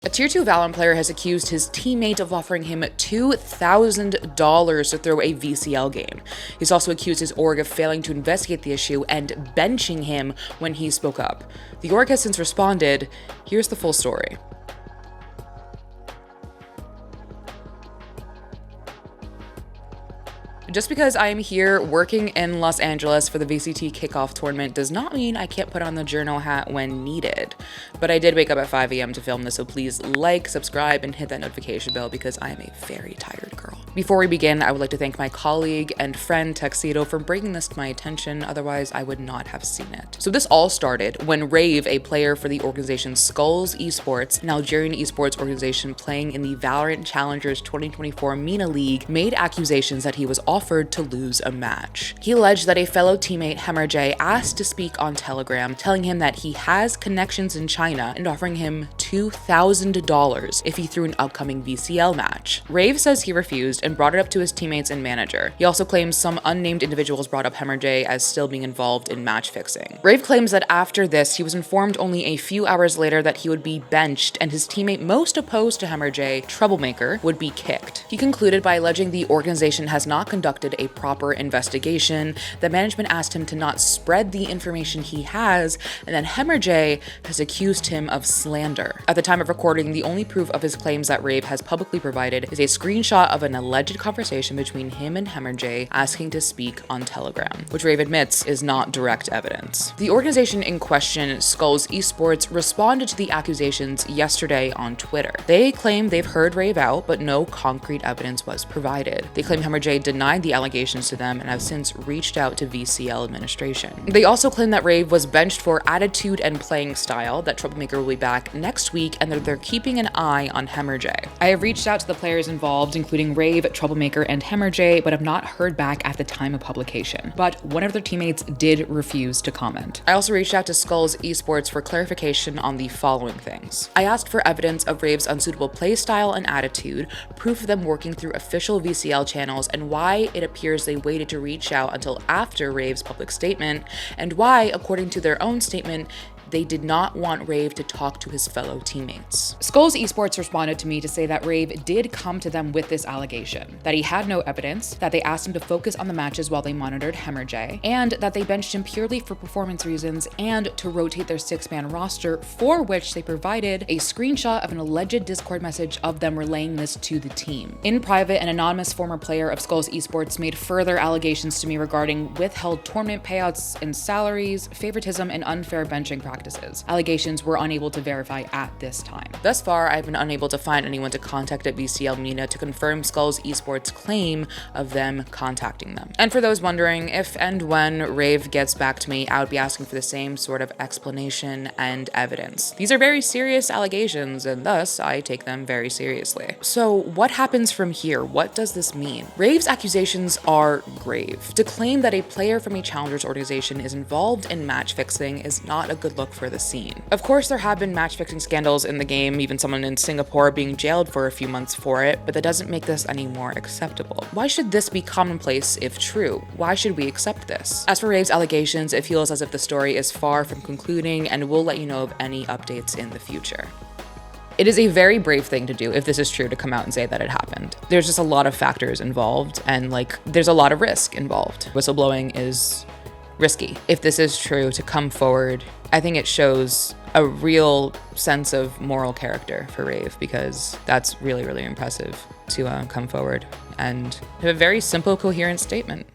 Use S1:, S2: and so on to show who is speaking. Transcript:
S1: A Tier 2 Valorant player has accused his teammate of offering him $2,000 to throw a VCL game. He's also accused his org of failing to investigate the issue and benching him when he spoke up. The org has since responded. Here's the full story. Just because I am here working in Los Angeles for the VCT kickoff tournament does not mean I can't put on the journal hat when needed. But I did wake up at 5 a.m. to film this, so please like, subscribe, and hit that notification bell because I am a very tired girl. Before we begin, I would like to thank my colleague and friend Tuxedo for bringing this to my attention, otherwise I would not have seen it. So this all started when Rave, a player for the organization Skulls Esports, an Algerian esports organization playing in the Valorant Challengers 2024 MENA League, made accusations that he was offered to lose a match. He alleged that a fellow teammate, J, asked to speak on Telegram, telling him that he has connections in China and offering him $2,000 if he threw an upcoming VCL match. Rave says he refused and brought it up to his teammates and manager. He also claims some unnamed individuals brought up J as still being involved in match fixing. Rave claims that after this, he was informed only a few hours later that he would be benched and his teammate most opposed to J, Troublemaker, would be kicked. He concluded by alleging the organization has not conducted a proper investigation, that management asked him to not spread the information he has, and then J has accused him of slander. At the time of recording, the only proof of his claims that Rave has publicly provided is a screenshot of an alleged conversation between him and J asking to speak on Telegram, which Rave admits is not direct evidence. The organization in question, Skulls Esports, responded to the accusations yesterday on Twitter. They claim they've heard Rave out, but no concrete evidence was provided. They claim J denied the allegations to them and have since reached out to VCL administration. They also claim that Rave was benched for attitude and playing style, that Troublemaker will be back next week, and that they're keeping an eye on J. I have reached out to the players involved, including Rave, Troublemaker, and J, but have not heard back at the time of publication. But one of their teammates did refuse to comment. I also reached out to Skulls Esports for clarification on the following things. I asked for evidence of Rave's unsuitable play style and attitude, proof of them working through official VCL channels, and why it appears they waited to reach out until after Rave's public statement, and why, according to their own statement, they did not want Rave to talk to his fellow teammates. Skulls Esports responded to me to say that Rave did come to them with this allegation, that he had no evidence, that they asked him to focus on the matches while they monitored J, and that they benched him purely for performance reasons and to rotate their 6-man roster, for which they provided a screenshot of an alleged Discord message of them relaying this to the team. In private, an anonymous former player of Skulls Esports made further allegations to me regarding withheld tournament payouts and salaries, favoritism, and unfair benching practices. Allegations were unable to verify at this time. Thus far, I've been unable to find anyone to contact at VCL MENA to confirm Skulls Esports' claim of them contacting them. And for those wondering, if and when Rave gets back to me, I would be asking for the same sort of explanation and evidence. These are very serious allegations, and thus I take them very seriously. So what happens from here? What does this mean? Rave's accusations are grave. To claim that a player from a challengers organization is involved in match fixing is not a good look for the scene. Of course, there have been match fixing scandals in the game, even someone in Singapore being jailed for a few months for it, but that doesn't make this any more acceptable. Why should this be commonplace if true? Why should we accept this? As for Rave's allegations, it feels as if the story is far from concluding, and we'll let you know of any updates in the future. It is a very brave thing to do if this is true, to come out and say that it happened. There's just a lot of factors involved, and there's a lot of risk involved. Whistleblowing is risky. If this is true, to come forward, I think it shows a real sense of moral character for Rave, because that's really, really impressive to come forward and have a very simple, coherent statement.